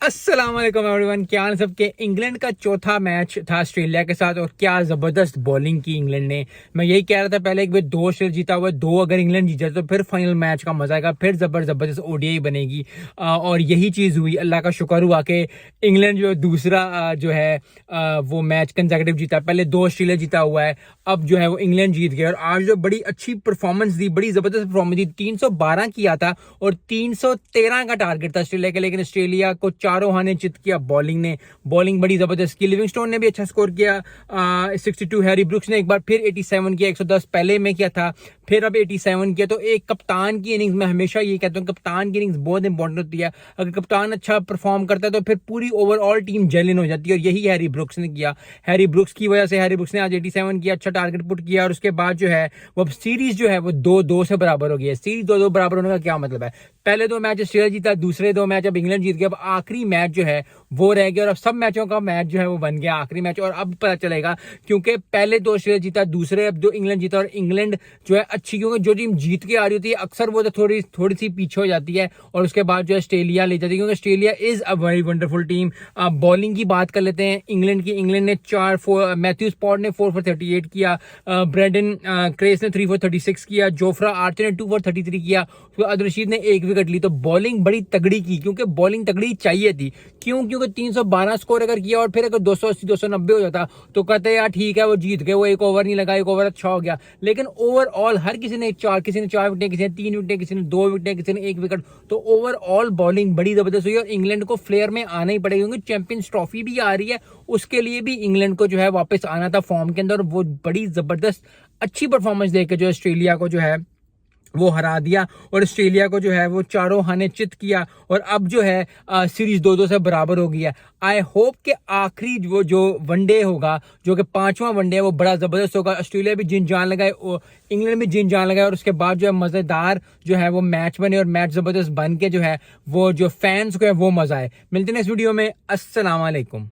अस्सलाम वालेकुम एवरीवन। क्या हाल सबके। इंग्लैंड का चौथा मैच था ऑस्ट्रेलिया के साथ और क्या ज़बरदस्त बॉलिंग की इंग्लैंड ने। मैं यही कह रहा था पहले एक बार 2 ऑस्ट्रेलिया जीता हुआ है, 2 अगर इंग्लैंड जीत जाए तो फिर फाइनल मैच का मजा आएगा, फिर जबरदस्त ओडीआई बनेगी। और यही चीज़ हुई। अल्लाह का शुक्र हुआ कि इंग्लैंड जो दूसरा जो है वो मैच कंसेक्यूटिव जीता। पहले 2 ऑस्ट्रेलिया जीता हुआ है, अब जो है वो इंग्लैंड जीत गया और आज जो बड़ी अच्छी परफॉर्मेंस दी, बड़ी ज़बरदस्त परफॉर्मेंस दी। 312 किया था और 313 का टारगेट था ऑस्ट्रेलिया का, लेकिन ऑस्ट्रेलिया को चारों हाने चित किया बॉलिंग ने। बॉलिंग बड़ी जबरदस्त की। लिविंगस्टोन ने भी अच्छा स्कोर किया 62। हैरी ब्रुक्स ने एक बार फिर 87 किया, 110 पहले में किया था, फिर अब 87 किया। तो एक कप्तान की इनिंग्स, मैं हमेशा ये कहता हूँ कप्तान की इनिंग्स बहुत इंपॉर्टेंट होती है। अगर कप्तान अच्छा परफॉर्म करता है तो फिर पूरी ओवरऑल टीम जेल इन हो जाती है और यही हैरी ब्रुक्स ने किया। हैरी ब्रुक्स की वजह से हैरी ब्रुक्स ने आज 87 किया, अच्छा टारगेट पुट किया और उसके बाद जो है वो सीरीज जो है वो 2-2 से बराबर हो गई है। सीरीज 2-2 बराबर होने का क्या मतलब है? पहले 2 मैच ऑस्ट्रेलिया जीता, दूसरे 2 मैच अब इंग्लैंड जीत गया, अब आखिरी मैच जो है वो रह गया और अब सब मैचों का मैच जो है वो बन गया आखिरी मैच। और अब पता चलेगा क्योंकि पहले 2 ऑस्ट्रेलिया जीता, दूसरे अब 2 इंग्लैंड जीता और इंग्लैंड जो है अच्छी, क्योंकि जो टीम जीत के आ रही होती है अक्सर वो तो थोड़ी सी पीछे हो जाती है और उसके बाद जो है ऑस्ट्रेलिया ले जाती है, क्योंकि Australia is a very wonderful team. Bowling की बात कर लेते हैं इंग्लैंड की। इंग्लैंड ने 4-4, मैथ्यू स्पॉट ने 4 for 38 किया, ब्रेंडन क्रेस ने 3 for 36 किया, जोफ्रा आर्चर ने 2 for 33 किया, अब्दुल रशीद ने 1 विकेट ली। तो बॉलिंग बड़ी तगड़ी की, क्योंकि बॉलिंग तगड़ी चाहिए थी। क्योंकि 312 स्कोर अगर किया और फिर अगर 280 290 हो जाता तो कहते यार ठीक है वो जीत गए, वो एक ओवर नहीं लगा, एक ओवर अच्छा हो गया। लेकिन ओवरऑल हर किसी ने 4, किसी ने 4 विकेट, किसी ने 3 विकेट, किसी ने 2 विकेट, किसी ने 1 विकेट। तो ओवरऑल बॉलिंग बड़ी जबरदस्त हुई और इंग्लैंड को फ्लेयर में आना ही पड़ेगा, क्योंकि चैंपियंस ट्रॉफी भी आ रही है, उसके लिए भी इंग्लैंड को जो है वापस आना था फॉर्म के अंदर। वो बड़ी जबरदस्त अच्छी परफॉर्मेंस देकर जो ऑस्ट्रेलिया को जो है वो हरा दिया और ऑस्ट्रेलिया को जो है वो चारों हाने चित किया और अब जो है सीरीज 2-2 से बराबर हो गई है। आई होप कि आखिरी वो जो वनडे होगा, जो कि 5वां वनडे है, वो बड़ा जबरदस्त होगा। ऑस्ट्रेलिया भी जिन जान लगाए, इंग्लैंड भी जिन जान लगाए और उसके बाद जो है मजेदार जो है वो मैच बने और मैच जबरदस्त बन के जो है वो जो फैंस को है वो मजा आए। मिलते हैं इस वीडियो में। अस्सलाम वालेकुम।